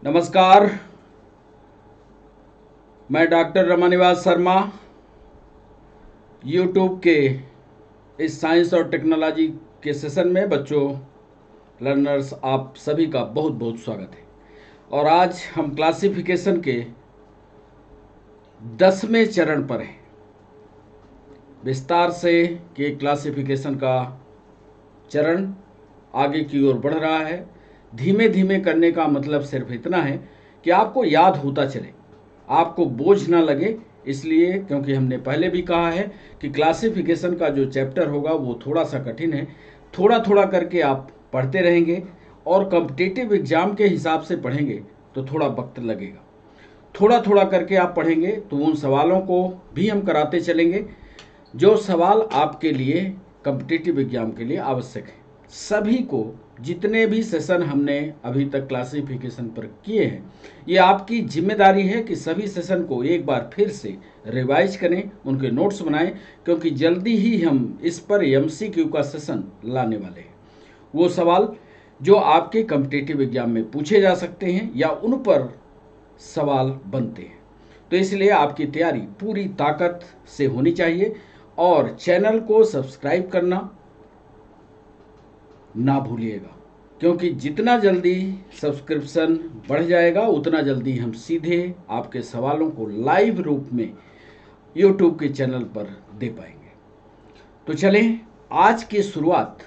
नमस्कार। मैं doctor Ramanivas Sharma YouTube के इस साइंस और टेक्नोलॉजी के सेशन में बच्चों लर्नर्स आप सभी का बहुत बहुत स्वागत है। और आज हम क्लासिफिकेशन के 10वें चरण पर हैं। विस्तार से कि क्लासिफिकेशन का चरण आगे की ओर बढ़ रहा है। धीमे धीमे करने का मतलब सिर्फ इतना है कि आपको याद होता चले, आपको बोझ ना लगे। इसलिए क्योंकि हमने पहले भी कहा है कि क्लासिफिकेशन का जो चैप्टर होगा वो थोड़ा सा कठिन है। थोड़ा थोड़ा करके आप पढ़ते रहेंगे और कॉम्पिटिटिव एग्जाम के हिसाब से पढ़ेंगे तो थोड़ा वक्त लगेगा। थोड़ा थोड़ा करके आप पढ़ेंगे तो उन सवालों को भी हम कराते चलेंगे जो सवाल आपके लिए कॉम्पिटिटिव एग्जाम के लिए आवश्यक है। सभी को जितने भी सेशन हमने अभी तक क्लासिफिकेशन पर किए हैं, ये आपकी जिम्मेदारी है कि सभी सेशन को एक बार फिर से रिवाइज करें, उनके नोट्स बनाएं, क्योंकि जल्दी ही हम इस पर एमसीक्यू का सेशन लाने वाले हैं। वो सवाल जो आपके कॉम्पिटिटिव एग्जाम में पूछे जा सकते हैं या उन पर सवाल बनते हैं। तो इसलिए आपकी तैयारी पूरी ताकत से होनी चाहिए और चैनल को सब्सक्राइब करना ना भूलिएगा, क्योंकि जितना जल्दी सब्सक्रिप्शन बढ़ जाएगा उतना जल्दी हम सीधे आपके सवालों को लाइव रूप में यूट्यूब के चैनल पर दे पाएंगे। तो चलें, आज की शुरुआत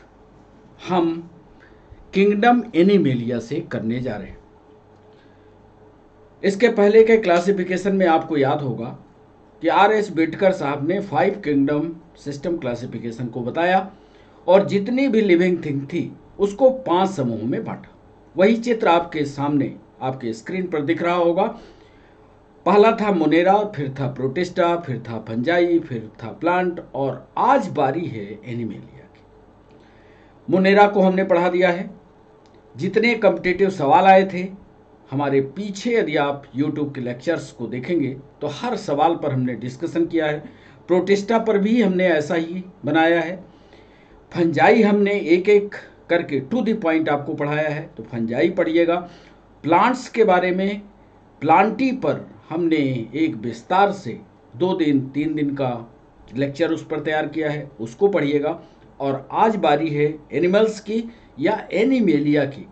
हम किंगडम एनिमेलिया से करने जा रहे हैं। इसके पहले के क्लासिफिकेशन में आपको याद होगा कि आर.एस. बिटकर साहब ने 5 किंगडम सिस्टम क्लासिफिकेशन को बताया और जितनी भी लिविंग थिंग थी उसको 5 समूहों में बांटा। वही चित्र आपके सामने आपके स्क्रीन पर दिख रहा होगा। पहला था मोनेरा, फिर था प्रोटिस्टा, फिर था फंजाई, फिर था प्लांट और आज बारी है एनिमेलिया की। मोनेरा को हमने पढ़ा दिया है। जितने कॉम्पिटिटिव सवाल आए थे हमारे पीछे, यदि आप YouTube के लेक्चर्स को देखेंगे तो हर सवाल पर हमने डिस्कशन किया है। प्रोटिस्टा पर भी हमने ऐसा ही बनाया है। फंजाई हमने एक एक करके टू द पॉइंट आपको पढ़ाया है, तो फंजाई पढ़िएगा। प्लांट्स के बारे में प्लांटी पर हमने एक विस्तार से 2 दिन 3 दिन का लेक्चर उस पर तैयार किया है, उसको पढ़िएगा। और आज बारी है एनिमल्स की या एनिमेलिया की,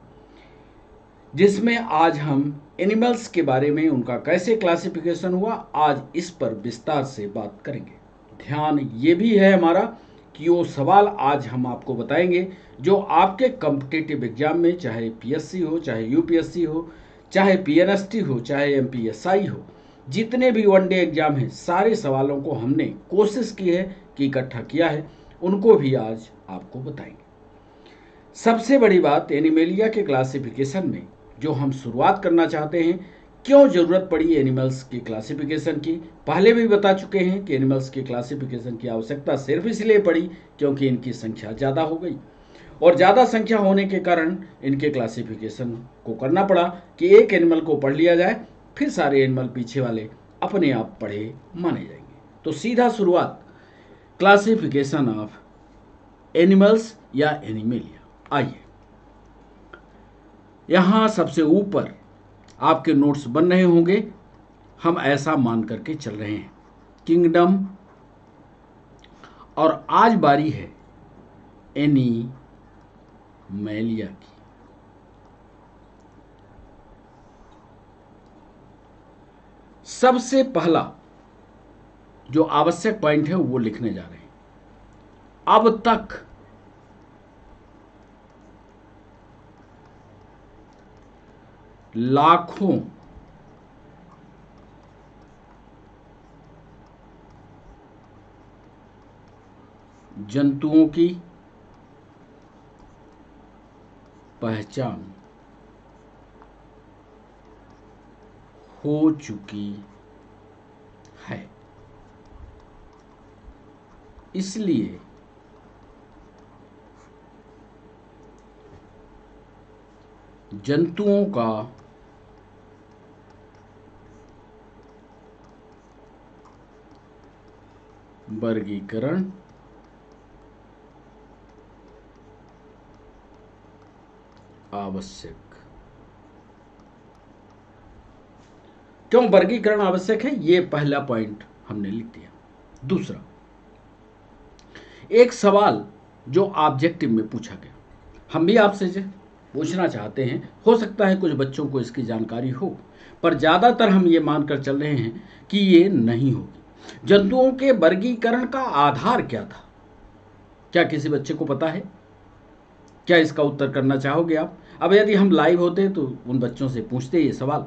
जिसमें आज हम एनिमल्स के बारे में उनका कैसे क्लासिफिकेशन हुआ, आज इस पर विस्तार से बात करेंगे। ध्यान ये भी है हमारा कि वो सवाल आज हम आपको बताएंगे जो आपके कॉम्पिटिटिव एग्जाम में, चाहे पीएससी हो, चाहे यूपीएससी हो, चाहे पीएनएसटी हो, चाहे एमपीएसआई हो, जितने भी वनडे एग्जाम हैं, सारे सवालों को हमने कोशिश की है कि इकट्ठा किया है, उनको भी आज आपको बताएंगे। सबसे बड़ी बात, एनिमेलिया के क्लासिफिकेशन में जो हम शुरुआत करना चाहते हैं, क्यों ज़रूरत पड़ी एनिमल्स की क्लासिफिकेशन की। पहले भी बता चुके हैं कि एनिमल्स की क्लासिफिकेशन की आवश्यकता सिर्फ इसलिए पड़ी क्योंकि इनकी संख्या ज़्यादा हो गई और ज़्यादा संख्या होने के कारण इनके क्लासिफिकेशन को करना पड़ा कि एक एनिमल को पढ़ लिया जाए, फिर सारे एनिमल पीछे वाले अपने आप पढ़े माने जाएंगे। तो सीधा शुरुआत, क्लासिफिकेशन ऑफ एनिमल्स या एनिमेलिया। आइए, यहाँ सबसे ऊपर आपके नोट्स बन रहे होंगे, हम ऐसा मान करके चल रहे हैं किंगडम, और आज बारी है एनिमेलिया की। सबसे पहला जो आवश्यक पॉइंट है वो लिखने जा रहे हैं। अब तक लाखों जंतुओं की पहचान हो चुकी है, इसलिए जंतुओं का वर्गीकरण आवश्यक क्यों वर्गीकरण आवश्यक है, ये पहला पॉइंट हमने लिख दिया। दूसरा, एक सवाल जो ऑब्जेक्टिव में पूछा गया, हम भी आपसे पूछना चाहते हैं, हो सकता है कुछ बच्चों को इसकी जानकारी हो, पर ज़्यादातर हम ये मानकर चल रहे हैं कि ये नहीं होगी। जंतुओं के वर्गीकरण का आधार क्या था? क्या किसी बच्चे को पता है? क्या इसका उत्तर करना चाहोगे आप? अब यदि हम लाइव होते तो उन बच्चों से पूछते ये सवाल,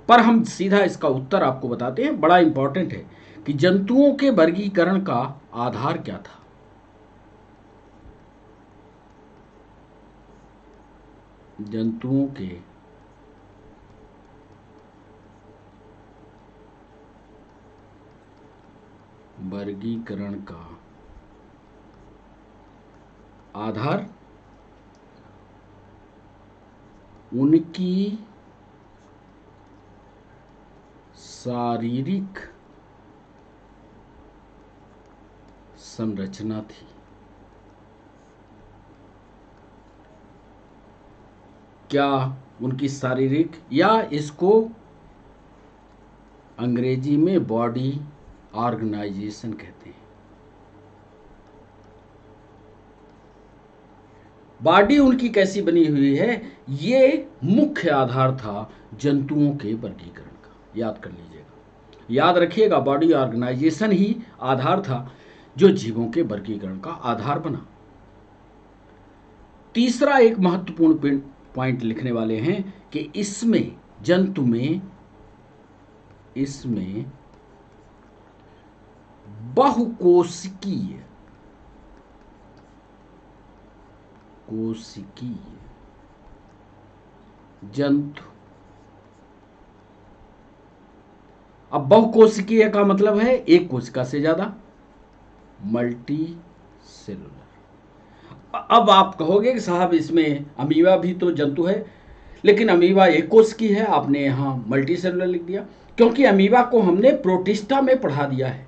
पर हम सीधा इसका उत्तर आपको बताते हैं। बड़ा इंपॉर्टेंट है कि जंतुओं के वर्गीकरण का आधार क्या था। जंतुओं के वर्गीकरण का आधार उनकी शारीरिक संरचना थी। क्या उनकी शारीरिक, या इसको अंग्रेजी में बॉडी ऑर्गेनाइजेशन कहते हैं। बॉडी उनकी कैसी बनी हुई है, ये मुख्य आधार था जंतुओं के वर्गीकरण का। याद कर लीजिएगा, याद रखिएगा, बॉडी ऑर्गेनाइजेशन ही आधार था जो जीवों के वर्गीकरण का आधार बना। तीसरा एक महत्वपूर्ण पॉइंट लिखने वाले हैं कि इसमें जंतु में बहुकोशिकीय जंतु। अब बहुकोशिकीय का मतलब है एक कोशिका से ज्यादा, मल्टी सेलुलर। अब आप कहोगे कि साहब इसमें अमीबा भी तो जंतु है, लेकिन अमीबा एक कोश की है, आपने यहाँ मल्टी सेलुलर लिख दिया। क्योंकि अमीबा को हमने प्रोटिस्टा में पढ़ा दिया है,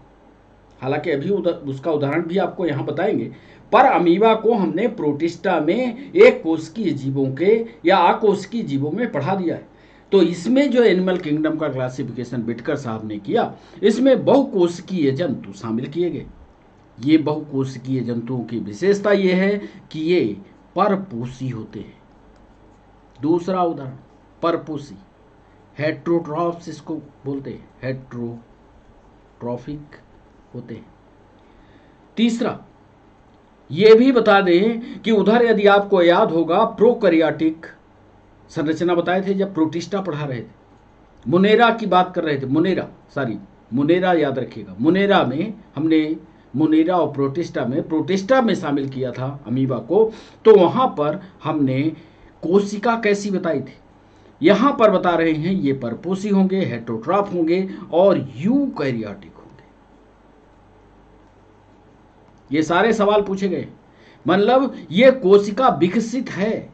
हालांकि अभी उसका उदाहरण भी आपको यहाँ बताएंगे, पर अमीबा को हमने प्रोटिस्टा में एक कोशिकीय जीवों के या अकोशिकीय जीवों में पढ़ा दिया है। तो इसमें जो एनिमल किंगडम का क्लासिफिकेशन बिटकर साहब ने किया, इसमें बहुकोशिकीय जंतु शामिल किए गए। ये बहुकोशिकीय जंतुओं की विशेषता ये है कि ये परपोषी होते हैं। दूसरा उदाहरण, परपोषी, हेट्रोट्रॉफ्स इसको बोलते हैं, हेट्रोट्रॉफिक होते हैं। तीसरा ये भी बता दें कि उधर यदि आपको याद होगा प्रोकैरियोटिक संरचना बताए थे जब प्रोटिस्टा पढ़ा रहे थे, मुनेरा की बात कर रहे थे, मुनेरा याद रखिएगा। मुनेरा में हमने मुनेरा और प्रोटिस्टा में शामिल किया था अमीबा को, तो वहां पर हमने कोशिका कैसी बताई थी। यहां पर बता रहे हैं ये परपोषी होंगे, हेट्रोट्रॉफ होंगे और यूकैरियोटिक होंगे। ये सारे सवाल पूछे गए, मतलब ये कोशिका विकसित है,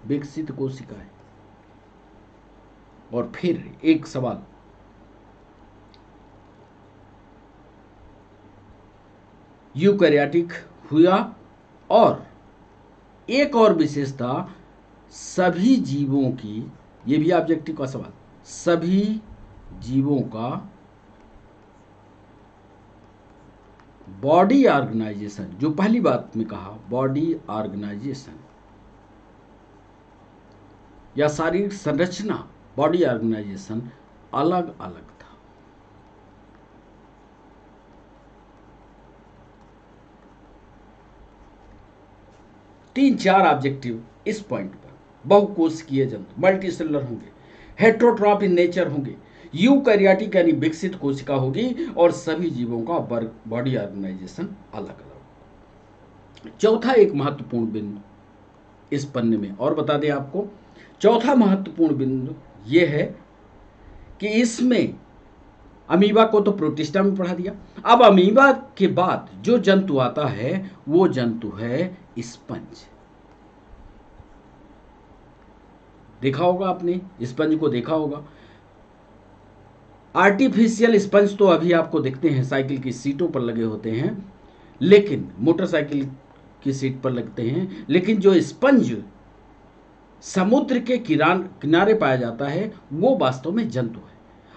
विकसित कोशिका है। और फिर एक सवाल, यूकैरियोटिक हुआ, और एक और विशेषता, सभी जीवों की, ये भी ऑब्जेक्टिव का सवाल, सभी जीवों का बॉडी ऑर्गेनाइजेशन, जो पहली बात में कहा बॉडी ऑर्गेनाइजेशन या शारीरिक संरचना, बॉडी ऑर्गेनाइजेशन अलग अलग था। तीन चार ऑब्जेक्टिव इस पॉइंट पर, बहुकोशिकीय जंतु, मल्टीसेलुलर होंगे, हेट्रोट्रॉफ इन नेचर होंगे, यूकैरियोटिक यानी विकसित कोशिका होगी, और सभी जीवों का बॉडी ऑर्गेनाइजेशन अलग अलग। चौथा एक महत्वपूर्ण बिंदु इस पन्ने में और बता दें आपको, चौथा महत्वपूर्ण बिंदु यह है कि इसमें अमीबा को तो प्रोटिस्टा में पढ़ा दिया, अब अमीबा के बाद जो जंतु आता है वो जंतु है स्पंज। देखा होगा आपने, स्पंज को देखा होगा। आर्टिफिशियल स्पंज तो अभी आपको दिखते हैं, साइकिल की सीटों पर लगे होते हैं, लेकिन मोटरसाइकिल की सीट पर लगते हैं, लेकिन जो स्पंज समुद्र के किनारे पाया जाता है वो वास्तव में जंतु है।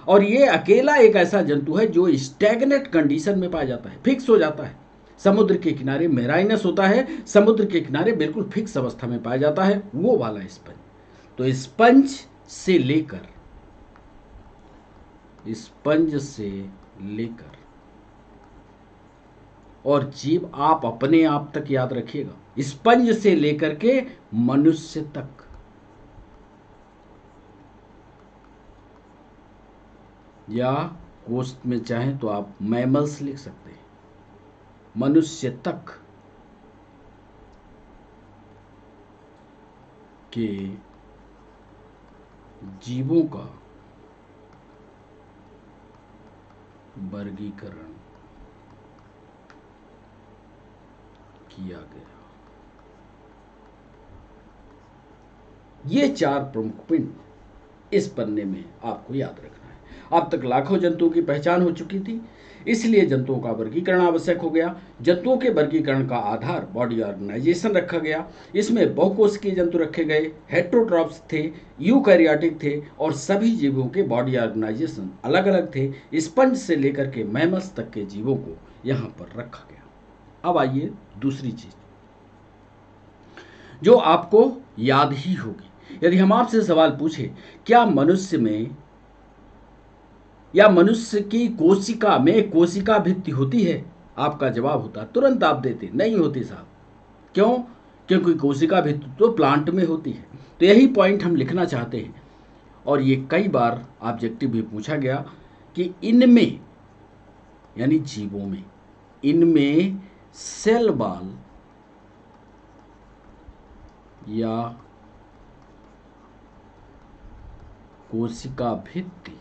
और ये अकेला एक ऐसा जंतु है जो स्टैग्नेट कंडीशन में पाया जाता है, फिक्स हो जाता है। समुद्र के किनारे मेराइनस होता है, समुद्र के किनारे बिल्कुल फिक्स अवस्था में पाया जाता है, वो वाला स्पंज। तो स्पंज से लेकर और जीव आप अपने आप तक याद रखिएगा, स्पंज से लेकर के मनुष्य तक, या कोष्ठ में चाहें तो आप मैमल्स लिख सकते हैं, मनुष्य तक के जीवों का वर्गीकरण किया गया। ये 4 प्रमुख पिंड इस पन्ने में आपको याद रखना है। अब तक लाखों जंतुओं की पहचान हो चुकी थी, इसलिए जंतुओं का वर्गीकरण आवश्यक हो गया। जंतुओं के वर्गीकरण का आधार बॉडी ऑर्गेनाइजेशन रखा गया। इसमें बहुकोशिकीय जंतु रखे गए, हेटेरोट्रॉप्स थे, यूकैरियोटिक थे, और सभी जीवों के बॉडी ऑर्गेनाइजेशन अलग अलग थे। स्पंज से लेकर के मैमल्स तक के जीवों को यहाँ पर रखा गया। अब आइए दूसरी चीज जो आपको याद ही होगी। यदि हम आपसे सवाल पूछे क्या मनुष्य में या मनुष्य की कोशिका में कोशिका भित्ति होती है, आपका जवाब होता तुरंत आप देते नहीं होती साहब। क्यों? क्योंकि कोशिका भित्ति तो प्लांट में होती है। तो यही पॉइंट हम लिखना चाहते हैं, और ये कई बार ऑब्जेक्टिव भी पूछा गया कि इनमें यानी जीवों में, इनमें सेल वॉल या कोशिका भित्ति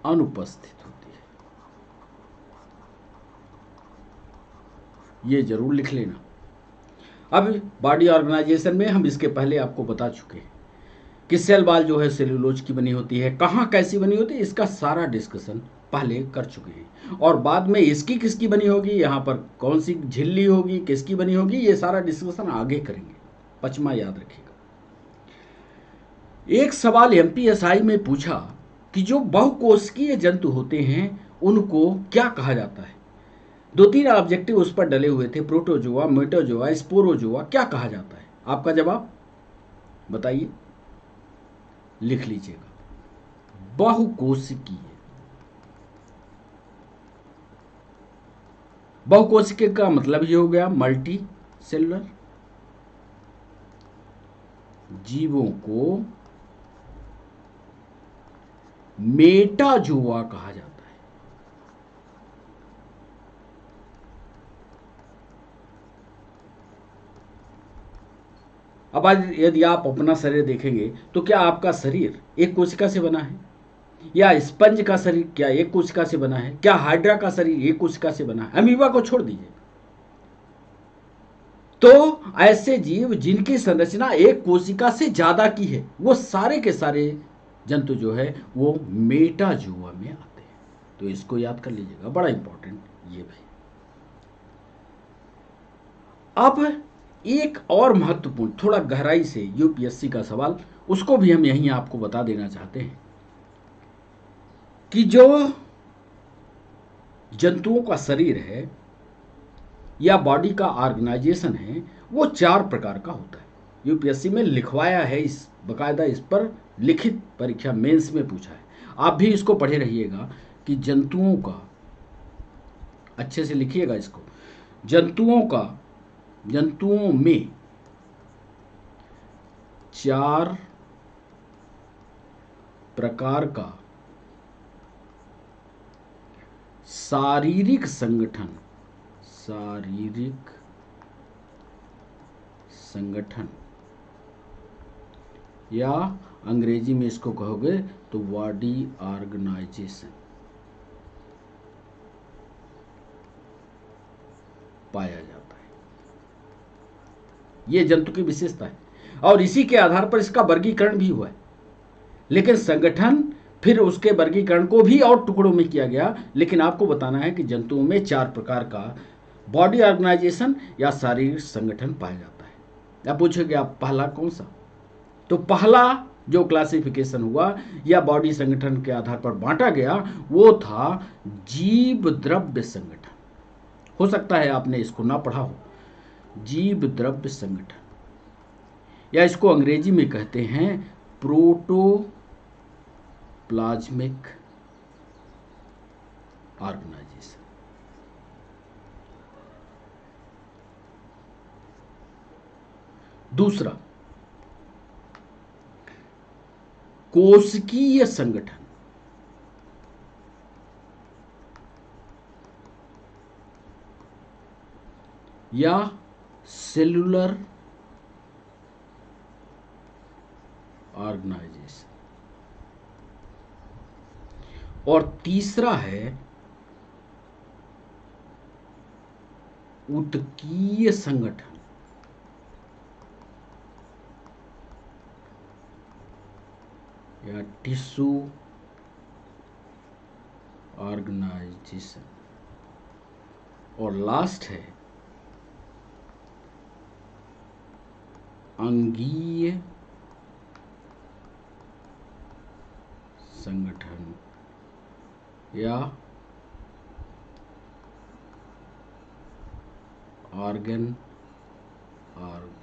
अनुपस्थित होती है। ये जरूर लिख लेना। अब बॉडी ऑर्गेनाइजेशन में हम इसके पहले आपको बता चुके हैं कि सेल वॉल जो है सेल्यूलोज की बनी होती है, कहाँ कैसी बनी होती है, इसका सारा डिस्कशन पहले कर चुके हैं। और बाद में इसकी किसकी बनी होगी, यहाँ पर कौन सी झिल्ली होगी, किसकी बनी होगी, ये सारा डिस्कशन आगे करेंगे। पचमा याद रखिएगा। एक सवाल एमपीएसआई में पूछा कि जो बहुकोशिकीय जंतु होते हैं उनको क्या कहा जाता है। 2-3 ऑब्जेक्टिव उस पर डले हुए थे, प्रोटोजोआ, मेटाजोआ, स्पोरोजोआ, क्या कहा जाता है। आपका जवाब बताइए, लिख लीजिएगा। बहुकोशिकीय, बहुकोशिकीय का मतलब ये हो गया मल्टी सेलुलर। जीवों को मेटाजोआ कहा जाता है। अब आज यदि आप अपना शरीर देखेंगे तो क्या आपका शरीर एक कोशिका से बना है, या स्पंज का शरीर क्या एक कोशिका से बना है, क्या हाइड्रा का शरीर एक कोशिका से बना है। अमीबा को छोड़ दीजिए। तो ऐसे जीव जिनकी संरचना एक कोशिका से ज्यादा की है, वो सारे के सारे जंतु जो है वो मेटाजोआ में आते हैं। तो इसको याद कर लीजिएगा, बड़ा इंपॉर्टेंट ये भी। अब एक और महत्वपूर्ण, थोड़ा गहराई से यूपीएससी का सवाल, उसको भी हम यहीं आपको बता देना चाहते हैं कि जो जंतुओं का शरीर है या बॉडी का ऑर्गेनाइजेशन है वो 4 प्रकार का होता है। यूपीएससी में लिखवाया है, इस बकायदा इस पर लिखित परीक्षा मेंस में पूछा है। आप भी इसको पढ़े रहिएगा कि जंतुओं का, अच्छे से लिखिएगा इसको, जंतुओं में 4 प्रकार का शारीरिक संगठन या अंग्रेजी में इसको कहोगे तो बॉडी ऑर्गेनाइजेशन पाया जाता है। यह जंतु की विशेषता है और इसी के आधार पर इसका वर्गीकरण भी हुआ है। लेकिन संगठन फिर उसके वर्गीकरण को भी और टुकड़ों में किया गया। लेकिन आपको बताना है कि जंतुओं में 4 प्रकार का बॉडी ऑर्गेनाइजेशन या शारीरिक संगठन पाया जाता है। अब पूछोगे आप पहला कौन सा, तो पहला जो क्लासिफिकेशन हुआ या बॉडी संगठन के आधार पर बांटा गया वो था जीव द्रव्य संगठन। हो सकता है आपने इसको ना पढ़ा हो, जीव द्रव्य संगठन, या इसको अंग्रेजी में कहते हैं प्रोटोप्लाज्मिक ऑर्गेनाइजेशन। दूसरा, कोशिकीय संगठन, या सेलुलर ऑर्गेनाइजेशन। और तीसरा है ऊतकीय संगठन, या टिश्यू ऑर्गेनाइजेशन। और लास्ट है अंगीय संगठन, या ऑर्गन ऑर्गेनाइजेशन।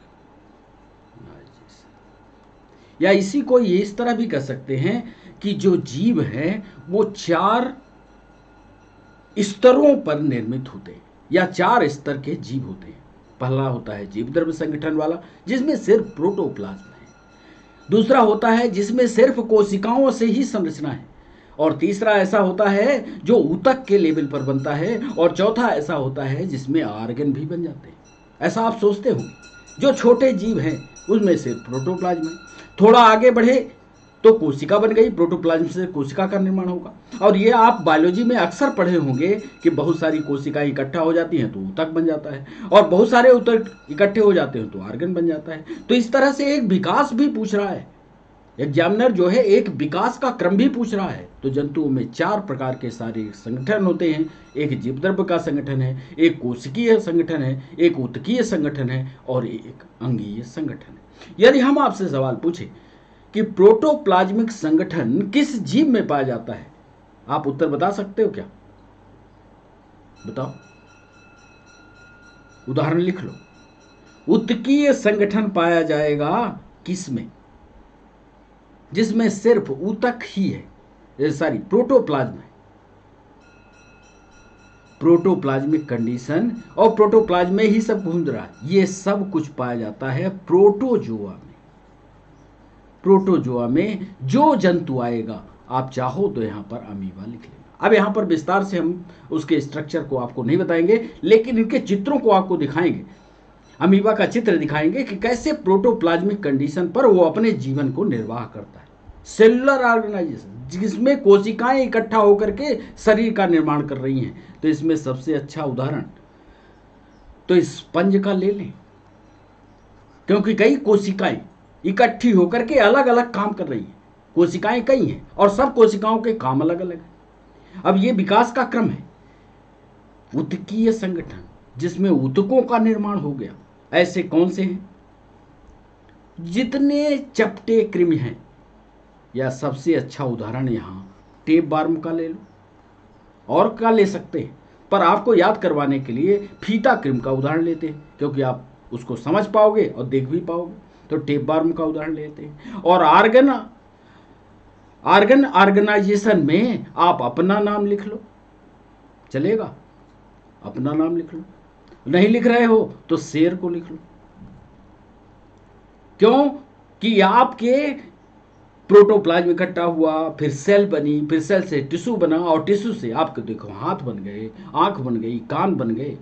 या इसी को ये इस तरह भी कह सकते हैं कि जो जीव हैं वो 4 स्तरों पर निर्मित होते हैं, या 4 स्तर के जीव होते हैं। पहला होता है जीव द्रव्य संगठन वाला, जिसमें सिर्फ प्रोटोप्लाज्म है। दूसरा होता है जिसमें सिर्फ कोशिकाओं से ही संरचना है। और तीसरा ऐसा होता है जो ऊतक के लेवल पर बनता है। और चौथा ऐसा होता है जिसमें आर्गन भी बन जाते हैं। ऐसा आप सोचते होंगे जो छोटे जीव हैं उसमें सिर्फ प्रोटोप्लाज्म है। थोड़ा आगे बढ़े तो कोशिका बन गई, प्रोटोप्लाज्म से कोशिका का निर्माण होगा। और ये आप बायोलॉजी में अक्सर पढ़े होंगे कि बहुत सारी कोशिकाएं इकट्ठा हो जाती हैं तो ऊतक बन जाता है, और बहुत सारे ऊतक इकट्ठे हो जाते हैं तो आर्गन बन जाता है। तो इस तरह से एक विकास भी पूछ रहा है एग्जामिनर, जो है एक विकास का क्रम भी पूछ रहा है। तो जंतुओं में 4 प्रकार के शारीरिक संगठन होते हैं। एक जीवद्रव्य का संगठन है, एक कोशिकीय संगठन है, एक ऊतकीय संगठन है, और एक अंगीय संगठन है। यदि हम आपसे सवाल पूछें कि प्रोटोप्लाज्मिक संगठन किस जीव में पाया जाता है, आप उत्तर बता सकते हो क्या? बताओ, उदाहरण लिख लो। ऊतकीय संगठन पाया जाएगा किस में? जिसमें सिर्फ ऊतक ही है, प्रोटोप्लाज्म है। प्रोटोप्लाज्मिक कंडीशन, और प्रोटोप्लाज्म में ही सब घूम रहा है। ये सब कुछ पाया जाता है प्रोटोजोआ में। प्रोटोजोआ में जो जंतु आएगा, आप चाहो तो यहां पर अमीबा लिख लेना। अब यहां पर विस्तार से हम उसके स्ट्रक्चर को आपको नहीं बताएंगे, लेकिन इनके चित्रों को आपको दिखाएंगे। अमीबा का चित्र दिखाएंगे कि कैसे प्रोटोप्लाज्मिक कंडीशन पर वो अपने जीवन को निर्वाह करता है। सेलुलर ऑर्गेनाइजेशन, जिसमें कोशिकाएं इकट्ठा होकर के शरीर का निर्माण कर रही हैं। तो इसमें सबसे अच्छा उदाहरण तो स्पंज का ले लें, क्योंकि कई कोशिकाएं इकट्ठी होकर के अलग अलग काम कर रही हैं। कोशिकाएं कई हैं और सब कोशिकाओं के काम अलग अलग हैं। अब ये विकास का क्रम है। ऊतकीय संगठन, जिसमें ऊतकों का निर्माण हो गया। ऐसे कौन से हैं? जितने चपटे कृमि हैं, या सबसे अच्छा उदाहरण यहां टेप बार्म का ले लो, और का ले सकते हैं, पर आपको याद करवाने के लिए फीता कृमि का उदाहरण लेते हैं, क्योंकि आप उसको समझ पाओगे और देख भी पाओगे। तो टेप बार्म का उदाहरण लेते हैं। और आर्गन ऑर्गेनाइजेशन में आप अपना नाम लिख लो, चलेगा? अपना नाम लिख लो। नहीं लिख रहे हो तो शेर को लिख लो। क्यों? कि आपके प्रोटोप्लाज्म इकट्ठा हुआ, फिर सेल बनी, फिर सेल से टिश्यू बना, और टिश्यू से आपके देखो हाथ बन गए, आंख बन गई, कान बन गए,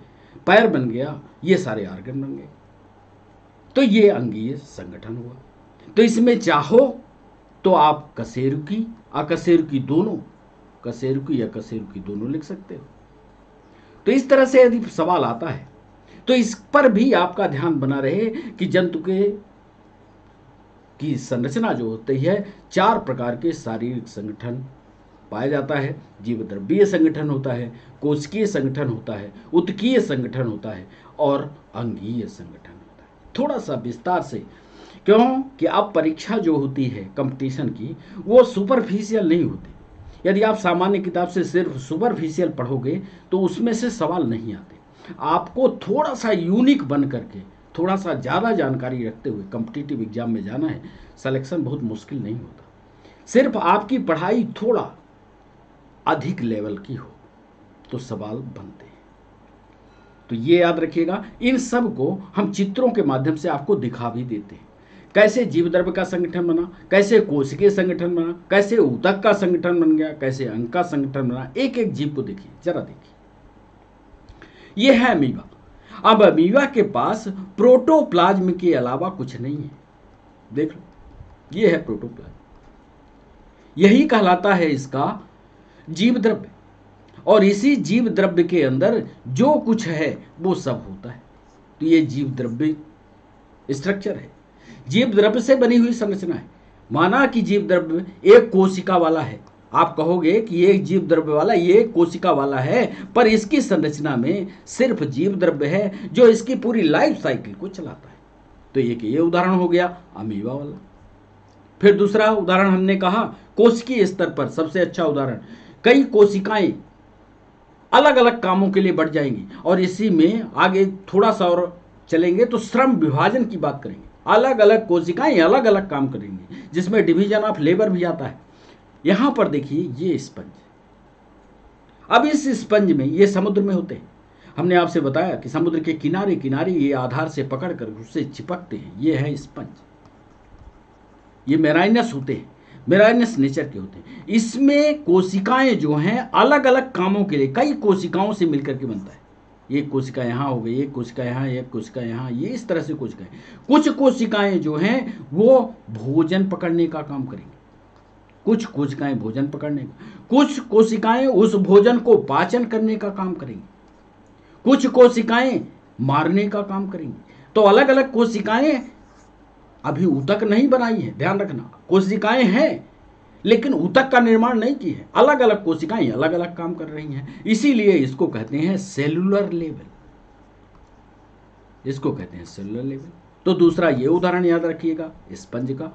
पैर बन गया, ये सारे ऑर्गन बन गए। तो ये अंगीय संगठन हुआ। तो इसमें चाहो तो आप कशेरुकी अकशेरुकी दोनों, कशेरुकी या कशेरुकी दोनों लिख सकते हो। तो इस तरह से यदि सवाल आता है तो इस पर भी आपका ध्यान बना रहे कि जंतु की संरचना जो होती है, 4 प्रकार के शारीरिक संगठन पाया जाता है। जीवद्रव्यीय संगठन होता है, कोशिकीय संगठन होता है, ऊतकीय संगठन होता है, और अंगीय संगठन होता है। थोड़ा सा विस्तार से, क्यों कि अब परीक्षा जो होती है कंपटीशन की, वो सुपरफिशियल नहीं होती। यदि आप सामान्य किताब से सिर्फ सुपरफिशियल पढ़ोगे तो उसमें से सवाल नहीं आते। आपको थोड़ा सा यूनिक बन करके, थोड़ा सा ज़्यादा जानकारी रखते हुए कॉम्पिटिटिव एग्जाम में जाना है। सिलेक्शन बहुत मुश्किल नहीं होता, सिर्फ आपकी पढ़ाई थोड़ा अधिक लेवल की हो तो सवाल बनते हैं। तो ये याद रखिएगा, इन सब को हम चित्रों के माध्यम से आपको दिखा भी देते हैं। कैसे जीवद्रव्य का संगठन बना, कैसे कोशिकीय संगठन बना, कैसे ऊतक का संगठन बन गया, कैसे अंग का संगठन बना। एक एक जीव को देखिए, जरा देखिए। ये है अमीबा। अब अमीबा के पास प्रोटोप्लाज्म के अलावा कुछ नहीं है। देख लो, ये है प्रोटोप्लाज्म, यही कहलाता है इसका जीव द्रव्य। और इसी जीव द्रव्य के अंदर जो कुछ है वो सब होता है। तो ये जीव द्रव्य स्ट्रक्चर है, जीव द्रव्य से बनी हुई संरचना है। माना कि जीव द्रव्य एक कोशिका वाला है, आप कहोगे कि ये जीव द्रव्य वाला, ये कोशिका वाला है, पर इसकी संरचना में सिर्फ जीव द्रव्य है जो इसकी पूरी लाइफ साइकिल को चलाता है। तो एक ये उदाहरण हो गया अमीबा वाला। फिर दूसरा उदाहरण हमने कहा कोशिकीय स्तर पर, सबसे अच्छा उदाहरण, कई कोशिकाएं अलग अलग कामों के लिए बढ़ जाएंगी। और इसी में आगे थोड़ा सा और चलेंगे तो श्रम विभाजन की बात करेंगे। अलग अलग कोशिकाएं अलग अलग काम करेंगी, जिसमें डिवीजन ऑफ लेबर भी आता है। यहां पर देखिए ये स्पंज, अब इस स्पंज में, ये समुद्र में होते हैं, हमने आपसे बताया कि समुद्र के किनारे किनारे ये आधार से पकड़कर उससे चिपकते हैं। ये है स्पंज, ये मेराइनस होते हैं, मेराइनस नेचर के होते हैं। इसमें कोशिकाएं जो हैं अलग अलग कामों के लिए कई कोशिकाओं से मिलकर के बनता है। एक कोशिका यहाँ हो गई, एक कोशिका यहाँ, एक कोशिका यहाँ, ये इस तरह से कोशिकाएं। कुछ कोशिकाएं जो हैं वो भोजन पकड़ने का काम करेंगी, कुछ कोशिकाएं भोजन पकड़ने का, कुछ कोशिकाएं उस भोजन को पाचन करने का काम करेंगी, कुछ कोशिकाएं मारने का काम करेंगी। तो अलग अलग कोशिकाएं, अभी ऊतक नहीं बनाई है, ध्यान रखना, कोशिकाएं हैं लेकिन ऊतक का निर्माण नहीं की है। अलग अलग कोशिकाएं अलग अलग काम कर रही हैं, इसीलिए इसको कहते हैं सेलुलर लेवल, इसको कहते हैं सेलुलर लेवल। तो दूसरा ये उदाहरण याद रखिएगा स्पंज का।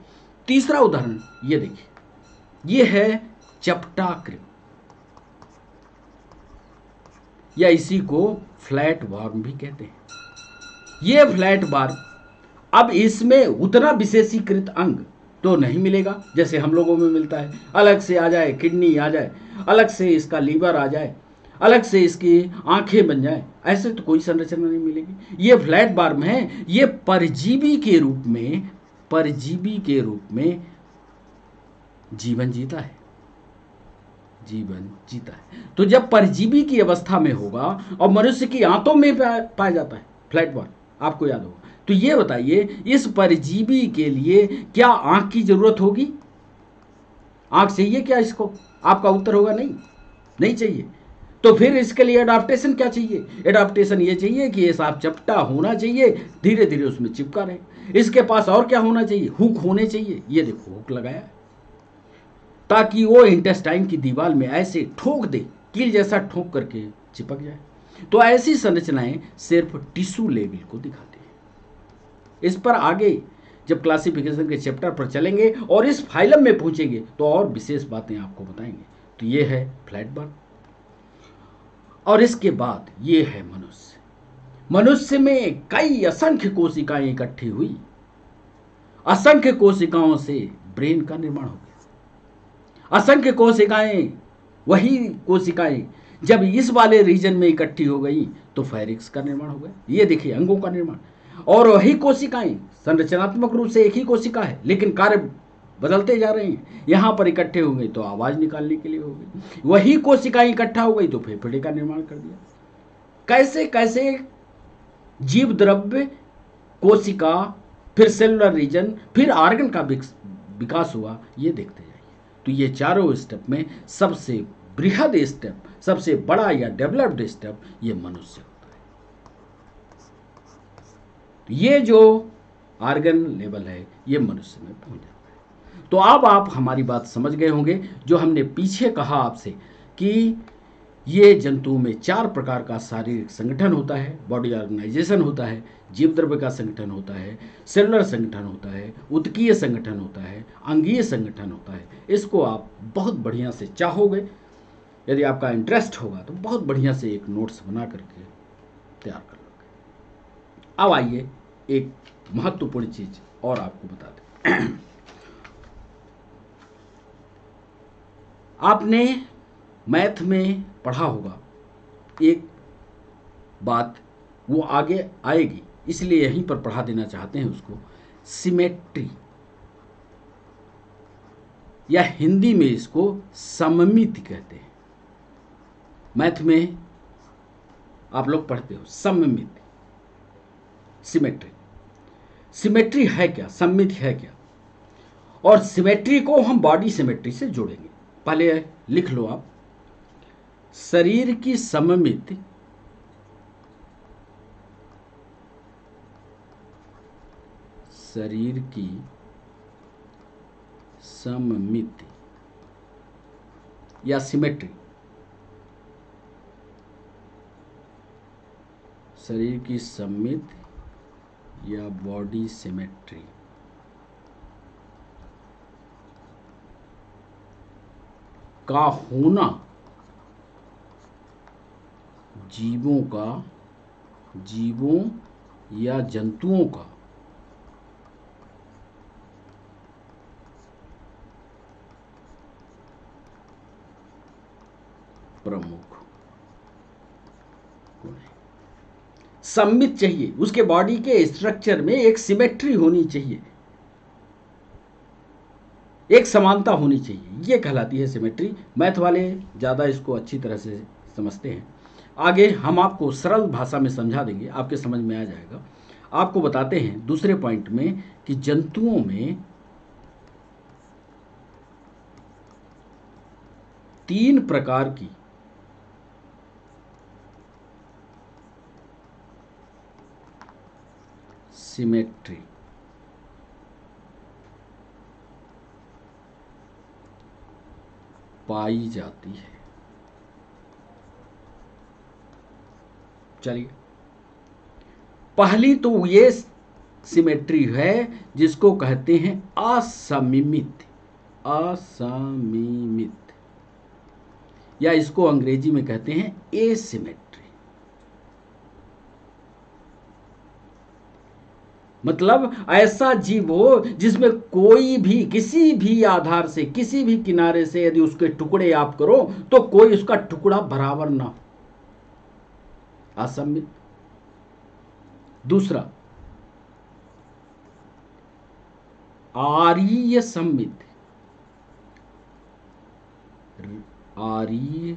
तीसरा उदाहरण ये देखिए, ये है चपटाकृम, या इसी को फ्लैट वार्म भी कहते हैं। ये फ्लैट वार्म, अब इसमें उतना विशेषीकृत अंग तो नहीं मिलेगा जैसे हम लोगों में मिलता है। अलग से आ जाए किडनी आ जाए, अलग से इसका लीवर आ जाए, अलग से इसकी आंखें बन जाए, ऐसे तो कोई संरचना नहीं मिलेगी। ये फ्लैट वार्म है, ये परजीवी के रूप में, परजीवी के रूप में जीवन जीता है, जीवन जीता है। तो जब परजीवी की अवस्था में होगा और मनुष्य की आंतों में पाया जाता है फ्लैट वार्म, आपको याद होगा। तो ये बताइए इस परजीवी के लिए क्या आंख की जरूरत होगी? आंख चाहिए क्या इसको? आपका उत्तर होगा नहीं, नहीं चाहिए। तो फिर इसके लिए एडाप्टेशन क्या चाहिए? एडाप्टेशन ये चाहिए कि ये साफ चपटा होना चाहिए, धीरे धीरे उसमें चिपका रहे। इसके पास और क्या होना चाहिए? हुक होने चाहिए। ये देखो हुक लगाया ताकि वो इंटेस्टाइन की दीवार में ऐसे ठोक दे, कील जैसा ठोक करके चिपक जाए। तो ऐसी संरचनाएं सिर्फ टिश्यू लेवल को दिखाती है। इस पर आगे जब क्लासिफिकेशन के चैप्टर पर चलेंगे और इस फाइलम में पहुंचेंगे तो और विशेष बातें आपको बताएंगे। तो ये है फ्लैट बार, और इसके बाद ये है मनुष्य। मनुष्य में कई असंख्य कोशिकाएं इकट्ठी हुई, असंख्य कोशिकाओं से ब्रेन का निर्माण हो गया। असंख्य कोशिकाएं, वही कोशिकाएं जब इस वाले रीजन में इकट्ठी हो गई तो फेरिक्स का निर्माण हो गया। ये देखिए अंगों का निर्माण। और वही कोशिकाएं संरचनात्मक रूप से एक ही कोशिका है लेकिन कार्य बदलते जा रहे हैं। यहां पर इकट्ठे हो गई तो आवाज निकालने के लिए हो गई, वही कोशिकाएं इकट्ठा हो गई तो फेफड़े का निर्माण कर दिया। कैसे कैसे जीव द्रव्य, कोशिका, फिर सेलुलर रीजन, फिर ऑर्गन का विकास हुआ, ये देखते जाइए। तो ये चारों स्टेप में सबसे बृहद स्टेप, सबसे बड़ा या डेवलप्ड स्टेप ये मनुष्य होता है। तो ये जो ऑर्गन लेवल है ये मनुष्य में पहुंच जाता है। तो अब आप हमारी बात समझ गए होंगे जो हमने पीछे कहा आपसे कि ये जंतुओं में 4 प्रकार का शारीरिक संगठन होता है, बॉडी ऑर्गेनाइजेशन होता है, जीव द्रव्य का संगठन होता है, सेलुलर संगठन होता है, उत्कीय संगठन होता है, अंगीय संगठन होता है। इसको आप बहुत बढ़िया से चाहोगे, यदि आपका इंटरेस्ट होगा तो बहुत बढ़िया से एक नोट्स बना करके तैयार कर लोगे। अब आइए एक महत्वपूर्ण चीज और आपको बता दें। आपने मैथ में पढ़ा होगा एक बात, वो आगे आएगी इसलिए यहीं पर पढ़ा देना चाहते हैं उसको, सिमेट्री, या हिंदी में इसको सममिति कहते हैं। मैथ में आप लोग पढ़ते हो सममिति, सिमेट्री। सिमेट्री है क्या, सममिति है क्या, और सिमेट्री को हम बॉडी सिमेट्री से जोड़ेंगे। पहले लिख लो आप, शरीर की सममिति शरीर की सममिति या सिमेट्री, शरीर की सममिति या बॉडी सिमेट्री का होना जीवों या जंतुओं का प्रमुख गुण है। सममित चाहिए, उसके बॉडी के स्ट्रक्चर में एक सिमेट्री होनी चाहिए, एक समानता होनी चाहिए, ये कहलाती है सिमेट्री। मैथ वाले ज़्यादा इसको अच्छी तरह से समझते हैं। आगे हम आपको सरल भाषा में समझा देंगे, आपके समझ में आ जाएगा। आपको बताते हैं दूसरे पॉइंट में कि जंतुओं में 3 प्रकार की सिमेट्री पाई जाती है। चलिए, पहली तो ये सिमेट्री है जिसको कहते हैं असमिमित, या इसको अंग्रेजी में कहते हैं एसिमेट्री। मतलब ऐसा जीव हो जिसमें कोई भी किसी भी आधार से, किसी भी किनारे से यदि उसके टुकड़े आप करो तो कोई उसका टुकड़ा बराबर ना हो, असमित। दूसरा, आरीय सम्मित, आरीय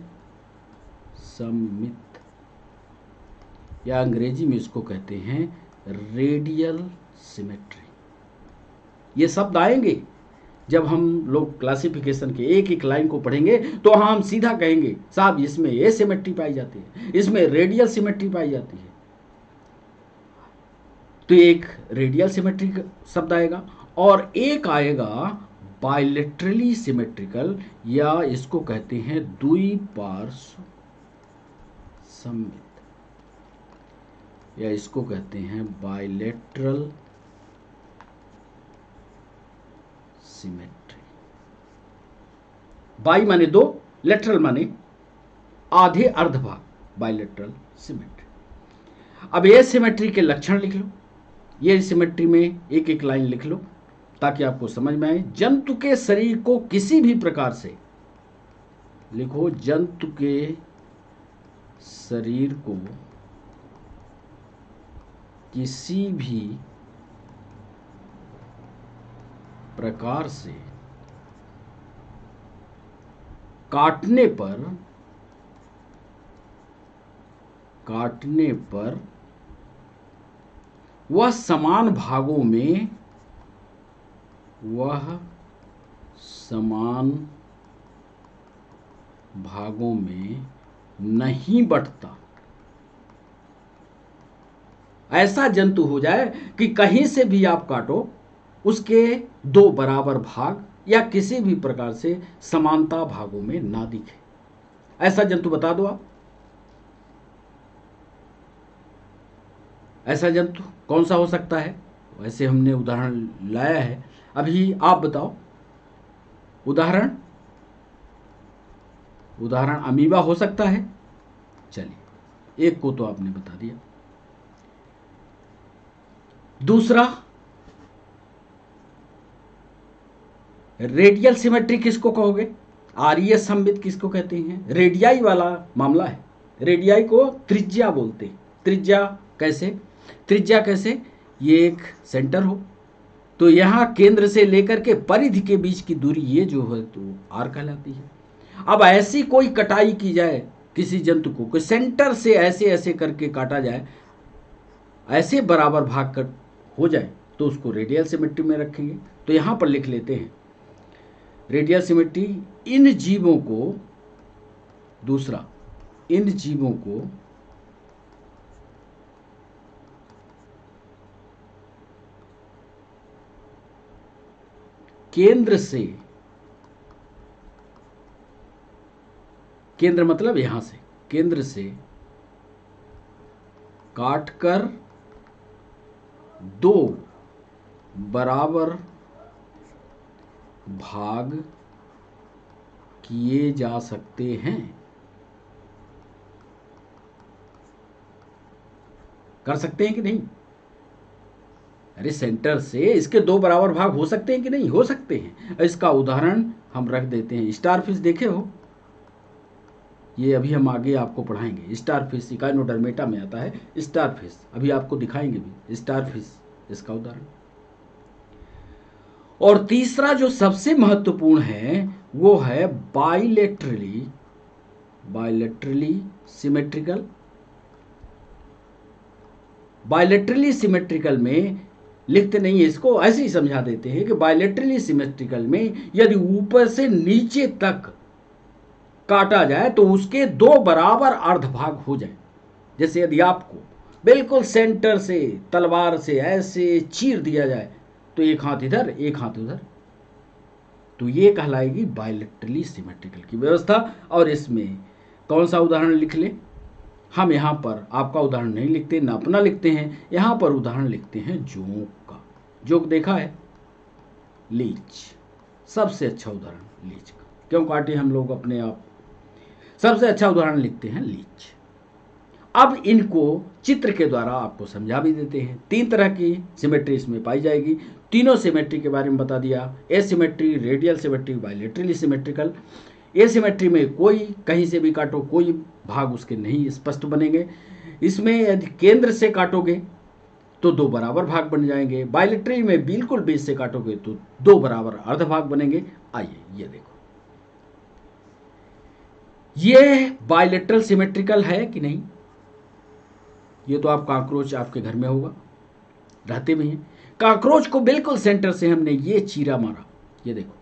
सम्मित, या अंग्रेजी में इसको कहते हैं रेडियल सिमेट्री। ये शब्द आएंगे जब हम लोग क्लासिफिकेशन के एक एक लाइन को पढ़ेंगे तो हम सीधा कहेंगे साहब इसमें ये सिमेट्री पाई जाती है, इसमें रेडियल सिमेट्री पाई जाती है। तो एक रेडियल सिमेट्री शब्द आएगा और एक आएगा बायलेटरली सिमेट्रिकल, या इसको कहते हैं द्विपार्श्व सममित, या इसको कहते हैं बायलेटरल सिमेट्री। बाई माने 2, लेटरल माने आधे अर्धभाग, बायलेटरल सिमेट्री। अब ये सिमेट्री के लक्षण लिख लो, ये सिमेट्री में एक एक लाइन लिख लो ताकि आपको समझ में आए। जंतु के शरीर को किसी भी प्रकार से, लिखो, जंतु के शरीर को किसी भी प्रकार से काटने पर वह समान भागों में नहीं बंटता। ऐसा जंतु हो जाए कि कहीं से भी आप काटो उसके 2 बराबर भाग या किसी भी प्रकार से समानता भागों में ना दिखे, ऐसा जंतु बता दो आप, ऐसा जंतु कौन सा हो सकता है? वैसे हमने उदाहरण लाया है, अभी आप बताओ उदाहरण। उदाहरण अमीबा हो सकता है। चलिए, एक को तो आपने बता दिया। दूसरा, रेडियल सिमेट्री किसको कहोगे? आर्यस सममित किसको कहते हैं? रेडियाई वाला मामला है। रेडियाई को त्रिज्या बोलते हैं। त्रिज्या कैसे? त्रिज्या कैसे? ये एक सेंटर हो तो यहां केंद्र से लेकर के परिधि के बीच की दूरी ये जो है तो आर कहलाती है। अब ऐसी कोई कटाई की जाए किसी जंतु को, कोई सेंटर से ऐसे ऐसे करके काटा जाए, ऐसे बराबर भाग कर हो जाए, तो उसको रेडियल सिमेट्री में रखेंगे। तो यहां पर लिख लेते हैं रेडियल सिमेट्री इन जीवों को, दूसरा इन जीवों को केंद्र से, केंद्र मतलब यहां से, केंद्र से काटकर दो बराबर भाग किए जा सकते हैं। कर सकते हैं कि नहीं? अरे सेंटर से इसके दो बराबर भाग हो सकते हैं कि नहीं? हो सकते हैं। इसका उदाहरण हम रख देते हैं। स्टारफिश देखे हो? ये अभी हम आगे आपको पढ़ाएंगे। स्टारफिश इकाइनोडर्मेटा में आता है स्टारफिश, अभी आपको दिखाएंगे भी स्टारफिश इसका उदाहरण। और तीसरा जो सबसे महत्वपूर्ण है वो है bilaterally, bilaterally symmetrical. Bilaterally symmetrical में लिखते नहीं है, इसको ऐसे ही समझा देते हैं कि बाइलेटरली सिमेट्रिकल में यदि ऊपर से नीचे तक काटा जाए तो उसके दो बराबर अर्धभाग हो जाए। जैसे यदि आपको बिल्कुल सेंटर से तलवार से ऐसे चीर दिया जाए तो एक हाथ इधर एक हाथ उधर, तो ये कहलाएगी बाइलेटरली सिमेट्रिकल की व्यवस्था। और इसमें कौन सा उदाहरण लिख ले? हम यहाँ पर आपका उदाहरण नहीं लिखते, ना अपना लिखते हैं, यहाँ पर उदाहरण लिखते हैं जोंक का। जोंक देखा है? लीच, सबसे अच्छा उदाहरण लीच का। क्यों काटे हम लोग अपने आप? सबसे अच्छा उदाहरण लिखते हैं लीच। अब इनको चित्र के द्वारा आपको समझा भी देते हैं। तीन तरह की सिमेट्री इसमें पाई जाएगी। तीनों सिमेट्री के बारे में बता दिया, asymmetry, radial symmetry, bilaterally symmetrical. Asymmetry में कोई कहीं से भी काटो कोई भाग उसके नहीं स्पष्ट बनेंगे। इसमें यदि केंद्र से काटोगे तो दो बराबर भाग बन जाएंगे। बाइलेटरली में बिल्कुल बीच से काटोगे तो दो बराबर अर्ध भाग बनेंगे। आइए ये देखो, ये बाइलेटरल सिमेट्रिकल है कि नहीं? ये तो आप काकरोच आपके घर में होगा, रहते भी हैं। काकरोच को बिल्कुल सेंटर से हमने ये चीरा मारा, ये देखो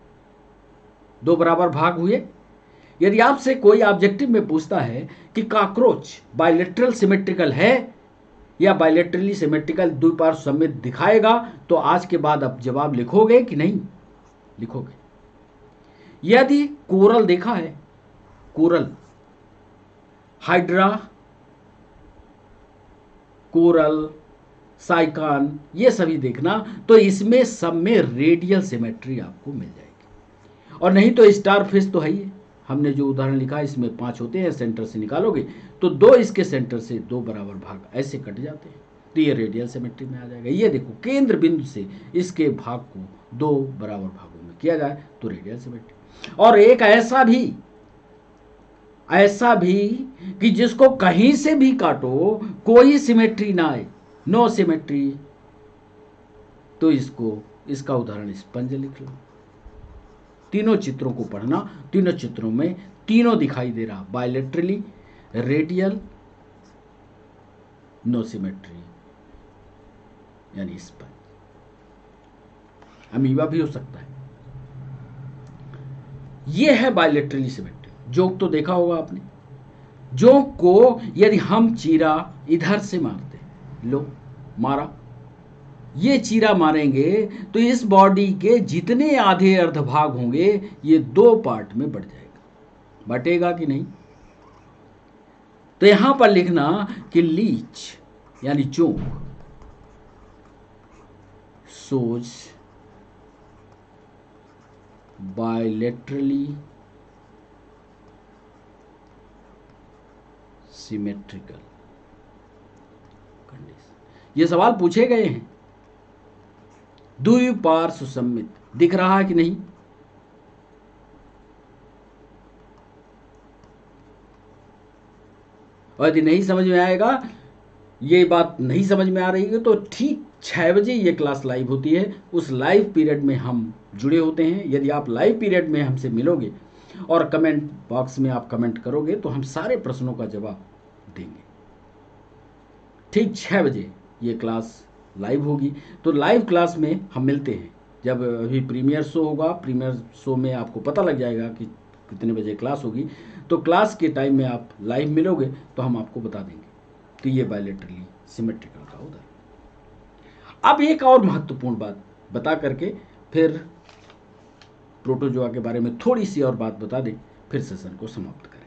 दो बराबर भाग हुए। यदि आपसे कोई ऑब्जेक्टिव में पूछता है कि काकरोच बाइलेटरल सिमेट्रिकल है या बाइलेटरली सिमेट्रिकल द्विपार्श्व सममित दिखाएगा, तो आज के बाद आप जवाब लिखोगे कि नहीं लिखोगे? यदि कोरल देखा है, कोरल, हाइड्रा, कोरल, साइकान, ये सभी देखना, तो इसमें सब में रेडियल सिमेट्री आपको मिल जाएगी। और नहीं तो स्टारफिश तो है ही, हमने जो उदाहरण लिखा इसमें 5 होते हैं, सेंटर से निकालोगे तो दो इसके सेंटर से दो बराबर भाग ऐसे कट जाते हैं, तो ये रेडियल सिमेट्री में आ जाएगा। ये देखो केंद्र बिंदु से इसके भाग को दो बराबर भागों में किया जाए तो रेडियल सिमेट्री। और एक ऐसा भी कि जिसको कहीं से भी काटो कोई सिमेट्री ना आए, नो सिमेट्री, तो इसका उदाहरण स्पंज लिख लो। तीनों चित्रों को पढ़ना, तीनों चित्रों में तीनों दिखाई दे रहा, बाइलेटरली, रेडियल, नो सिमेट्री यानी स्पंज। अमीबा भी हो सकता है। यह है बाइलेटरली सिमेट्री। जोंक तो देखा होगा आपने। जोंक को यदि हम चीरा इधर से मारते, लो मारा, ये चीरा मारेंगे तो इस बॉडी के जितने आधे अर्धभाग होंगे ये दो पार्ट में बढ़ जाएगा। बटेगा कि नहीं? तो यहां पर लिखना कि लीच यानी चोंक सोज बायलेटरली सिमेट्रिकल कंडीशन। ये सवाल पूछे गए हैं। द्विपार्श्व सममित दिख रहा है कि नहीं? और यदि नहीं समझ में आएगा, ये बात नहीं समझ में आ रही है, तो ठीक 6 बजे ये क्लास लाइव होती है। उस लाइव पीरियड में हम जुड़े होते हैं। यदि आप लाइव पीरियड में हमसे मिलोगे और कमेंट बॉक्स में आप कमेंट करोगे तो हम सारे प्रश्नों का जवाब देंगे। ठीक 6 बजे ये क्लास लाइव होगी। तो लाइव क्लास में हम मिलते हैं। जब अभी प्रीमियर शो होगा, प्रीमियर शो में आपको पता लग जाएगा कि कितने बजे क्लास होगी। तो क्लास के टाइम में आप लाइव मिलोगे तो हम आपको बता देंगे कि ये बायलेटरली सिमेट्रिकल का उदाहरण। अब एक और महत्वपूर्ण बात बता करके फिर प्रोटोजोआ के बारे में थोड़ी सी और बात बता दें, फिर सेशन को समाप्त करें।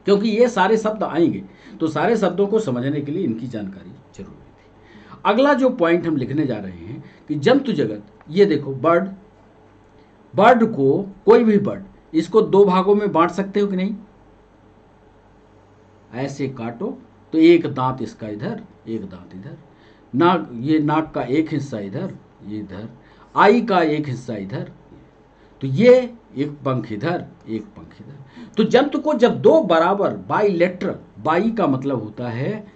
क्योंकि ये सारे शब्द आएंगे तो सारे शब्दों को समझने के लिए इनकी जानकारी जरूरी थी। अगला जो पॉइंट हम लिखने जा रहे हैं कि जंतु जगत, ये देखो बर्ड को, कोई भी बर्ड, इसको 2 भागों में बांट सकते हो कि नहीं? ऐसे काटो तो एक दांत इसका इधर, एक दांत इधर, नाक, ये नाक का एक हिस्सा इधर, ये इधर, आई का एक हिस्सा इधर, तो ये एक पंख इधर, एक पंख इधर। तो जंतु को जब 2 बराबर बाइलेटरल, बाई का मतलब होता है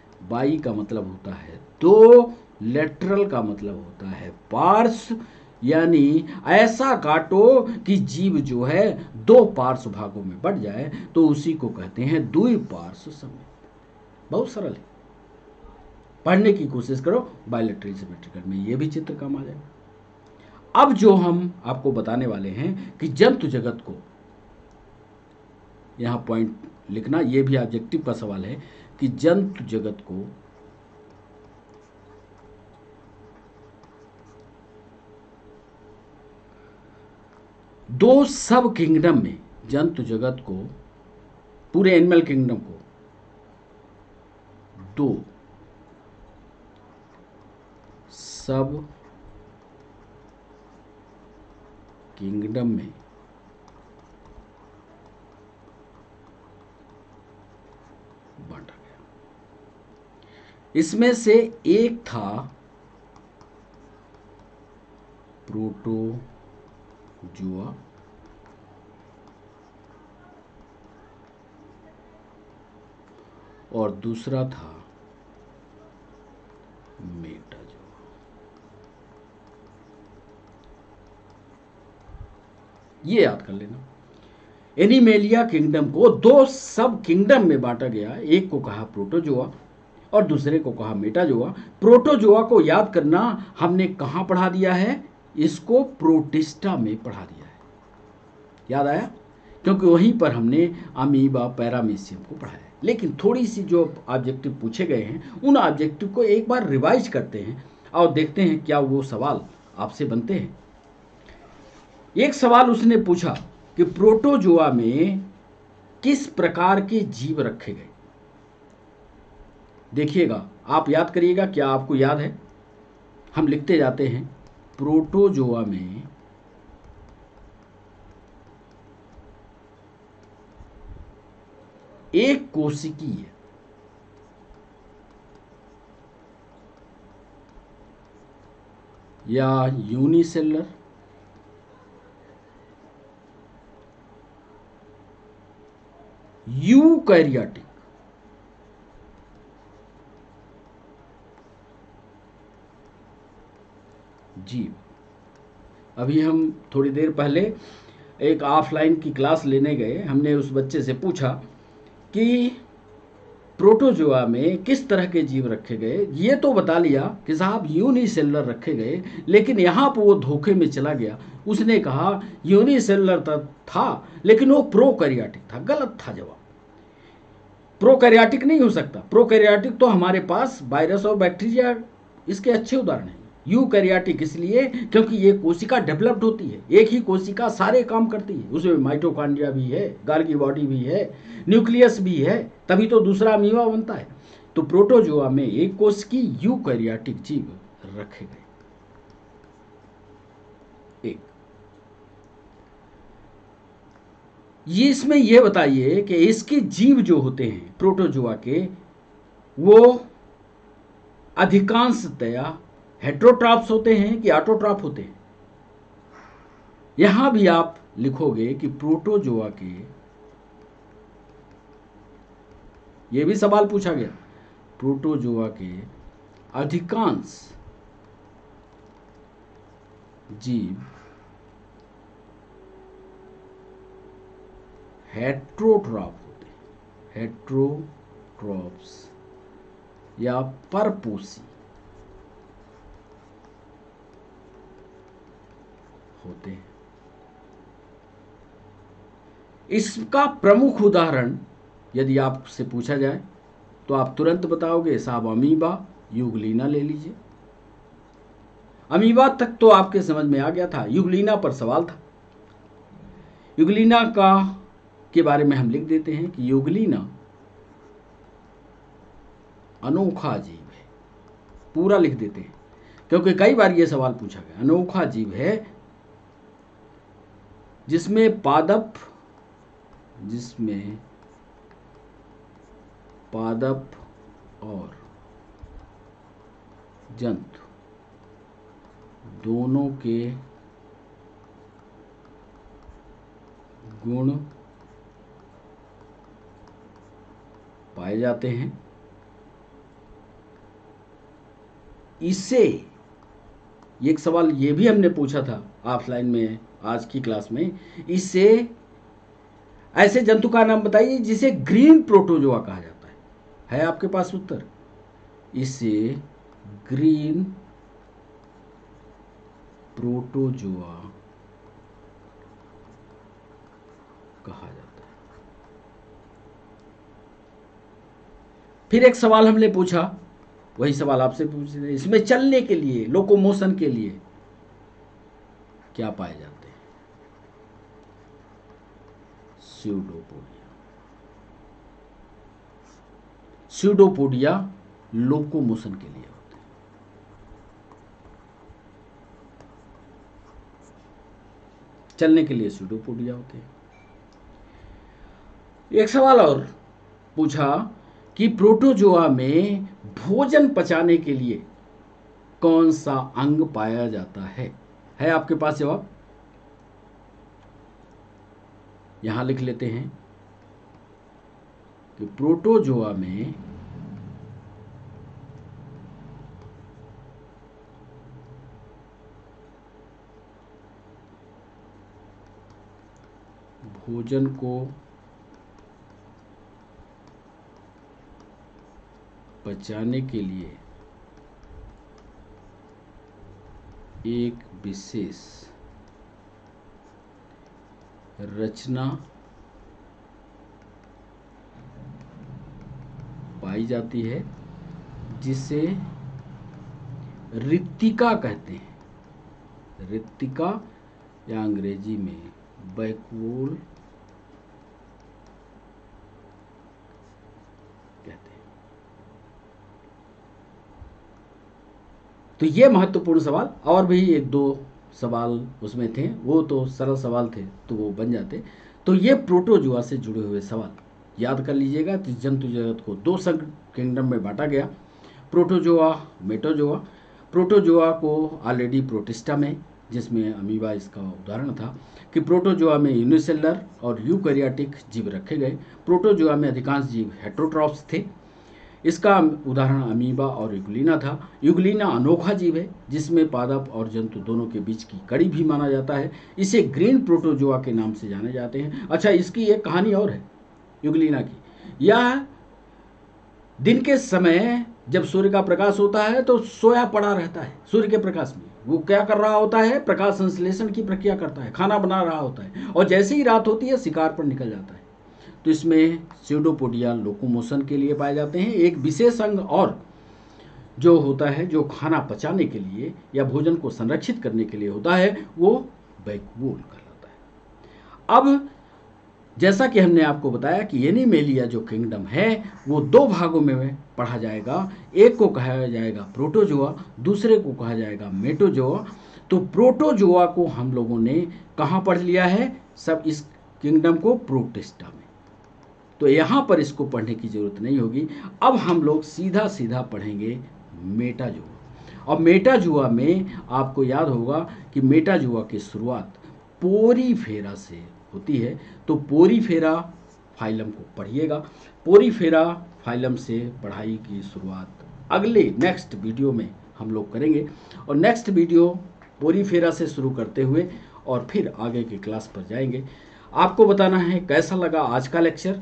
2, लेटरल का मतलब होता है पार्श्व, यानी ऐसा काटो कि जीव जो है 2 पार्श्व भागों में बढ़ जाए, तो उसी को कहते हैं द्विपार्श्व सममित। बहुत सरल है, पढ़ने की कोशिश करो। बायलेटरल सिमेट्रिकल में ये भी चित्र काम आ जाएगा। अब जो हम आपको बताने वाले हैं कि जंतु जगत को, यहां पॉइंट लिखना, ये भी ऑब्जेक्टिव का सवाल है कि जंतु जगत को दो सब किंगडम में, जंतु जगत को, पूरे एनिमल किंगडम को 2 सब किंगडम में बांटा गया। इसमें से एक था प्रोटोजुआ, और दूसरा था मेटाजुआ। ये याद कर लेना। एनिमेलिया किंगडम को 2 सब किंगडम में बांटा गया। एक को कहा प्रोटोजुआ और दूसरे को कहा मेटाजुआ। प्रोटोजुआ को याद करना हमने कहां पढ़ा दिया है? इसको प्रोटिस्टा में पढ़ा दिया है। याद आया? क्योंकि वहीं पर हमने अमीबा, पैरामीशियम को पढ़ाया है। लेकिन थोड़ी सी जो ऑब्जेक्टिव पूछे गए हैं, उन ऑब्जेक्टिव को एक बार रिवाइज करते हैं और देखते हैं क्या वो सवाल आपसे बनते हैं। एक सवाल उसने पूछा कि प्रोटोजुआ में किस प्रकार के जीव रखे गए। देखिएगा, आप याद करिएगा, क्या आपको याद है? हम लिखते जाते हैं प्रोटोजुआ में एक कोशिकीय या यूनिसेलर, यूकैरियोटिक जीव। अभी हम थोड़ी देर पहले एक ऑफलाइन की क्लास लेने गए। हमने उस बच्चे से पूछा कि प्रोटोजुआ में किस तरह के जीव रखे गए। ये तो बता लिया कि साहब यूनिसेलुलर रखे गए, लेकिन यहाँ पर वो धोखे में चला गया। उसने कहा यूनिसेलुलर था लेकिन वो प्रोकैरियोटिक था। गलत था जवाब। प्रोकैरियोटिक नहीं हो सकता। प्रोकैरियोटिक तो हमारे पास वायरस और बैक्टीरिया इसके अच्छे उदाहरण हैं। यूकैरियोटिक इसलिए क्योंकि ये कोशिका डेवलप्ड होती है, एक ही कोशिका सारे काम करती है, उसमें माइटोकॉन्ड्रिया भी है, गाल्गी बॉडी भी है, न्यूक्लियस भी है, तभी तो दूसरा अमीबा बनता है। तो प्रोटोजोआ में एक कोश की यूकैरियोटिक जीव रखे गए। एक ये इसमें यह बताइए कि इसके जीव जो होते हैं प्रोटोजोआ के, वो अधिकांशतया हेट्रोट्रॉप्स होते हैं कि ऑटोट्रॉप होते हैं। यहां भी आप लिखोगे कि प्रोटोजोआ के, यह भी सवाल पूछा गया, प्रोटोजोआ के अधिकांश जीव हेट्रोट्रॉप होते हैं, हेट्रोट्रॉप्स या परपोसी होते हैं। इसका प्रमुख उदाहरण यदि आपसे पूछा जाए तो आप तुरंत बताओगे साहब अमीबा, यूग्लिना ले लीजिए। अमीबा तक तो आपके समझ में आ गया था, यूग्लिना पर सवाल था। यूग्लिना के बारे में हम लिख देते हैं कि यूग्लिना अनोखा जीव है, पूरा लिख देते हैं क्योंकि कई बार यह सवाल पूछा गया। अनोखा जीव है जिसमें पादप और जंतु दोनों के गुण पाए जाते हैं। इससे एक सवाल ये भी हमने पूछा था ऑफलाइन में आज की क्लास में, इससे ऐसे जंतु का नाम बताइए जिसे ग्रीन प्रोटोजोआ कहा जाता है आपके पास उत्तर? इससे ग्रीन प्रोटोजोआ कहा जाता है। फिर एक सवाल हमने पूछा, वही सवाल आपसे पूछ रहे, इसमें चलने के लिए, लोकोमोशन के लिए क्या पाए जाते हैं? स्यूडोपोडिया लोकोमोशन के लिए होते हैं। चलने के लिए स्यूडोपोडिया होते हैं। एक सवाल और पूछा कि प्रोटोजोआ में भोजन पचाने के लिए कौन सा अंग पाया जाता है आपके पास जवाब? यहां लिख लेते हैं कि प्रोटोजोआ में भोजन को पचाने के लिए एक विशेष रचना पाई जाती है जिसे रिक्तिका कहते हैं। रिक्तिका या अंग्रेजी में बैकवोल कहते हैं। तो ये महत्वपूर्ण सवाल, और भी एक दो सवाल उसमें थे, वो तो सरल सवाल थे तो वो बन जाते। तो ये प्रोटोजोआ से जुड़े हुए सवाल याद कर लीजिएगा। तो जंतु जगत को दो सब किंगडम में बांटा गया, प्रोटोजोआ, मेटोजोआ। प्रोटोजोआ को ऑलरेडी प्रोटिस्टा में, जिसमें अमीबा इसका उदाहरण था, कि प्रोटोजोआ में यूनिसेलुलर और यूकैरियोटिक जीव रखे गए। प्रोटोजोआ में अधिकांश जीव हेट्रोट्रॉप्स थे। इसका उदाहरण अमीबा और यूग्लिना था। यूग्लिना अनोखा जीव है जिसमें पादप और जंतु दोनों के बीच की कड़ी भी माना जाता है। इसे ग्रीन प्रोटोजोआ के नाम से जाने जाते हैं। अच्छा, इसकी एक कहानी और है यूग्लिना की। यह दिन के समय जब सूर्य का प्रकाश होता है तो सोया पड़ा रहता है सूर्य के प्रकाश में। वो क्या कर रहा होता है? प्रकाश संश्लेषण की प्रक्रिया करता है, खाना बना रहा होता है, और जैसे ही रात होती है शिकार पर निकल जाता है। तो इसमें स्यूडोपोडिया लोकोमोशन के लिए पाए जाते हैं। एक विशेष अंग और जो होता है, जो खाना पचाने के लिए या भोजन को संरक्षित करने के लिए होता है, वो वैक्यूल कहलाता है। अब जैसा कि हमने आपको बताया कि एनिमेलिया जो किंगडम है वो दो भागों में पढ़ा जाएगा। एक को कहा जाएगा प्रोटोजोआ, दूसरे को कहा जाएगा मेटोजोआ। तो प्रोटोजोआ को हम लोगों ने कहाँ पढ़ लिया है, सब इस किंगडम को प्रोटिस्टा में। तो यहाँ पर इसको पढ़ने की ज़रूरत नहीं होगी। अब हम लोग सीधा सीधा पढ़ेंगे मेटाजोआ। और मेटाजोआ में आपको याद होगा कि मेटाजोआ की शुरुआत पोरीफेरा से होती है। तो पोरीफेरा फाइलम को पढ़िएगा। पोरीफेरा फाइलम से पढ़ाई की शुरुआत अगले नेक्स्ट वीडियो में हम लोग करेंगे। और नेक्स्ट वीडियो पोरीफेरा से शुरू करते हुए और फिर आगे की क्लास पर जाएंगे। आपको बताना है कैसा लगा आज का लेक्चर।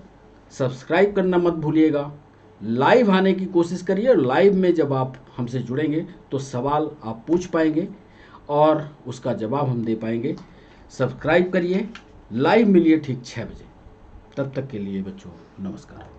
सब्सक्राइब करना मत भूलिएगा। लाइव आने की कोशिश करिए। लाइव में जब आप हमसे जुड़ेंगे तो सवाल आप पूछ पाएंगे और उसका जवाब हम दे पाएंगे। सब्सक्राइब करिए। लाइव मिलिए ठीक 6 बजे। तब तक के लिए बच्चों नमस्कार।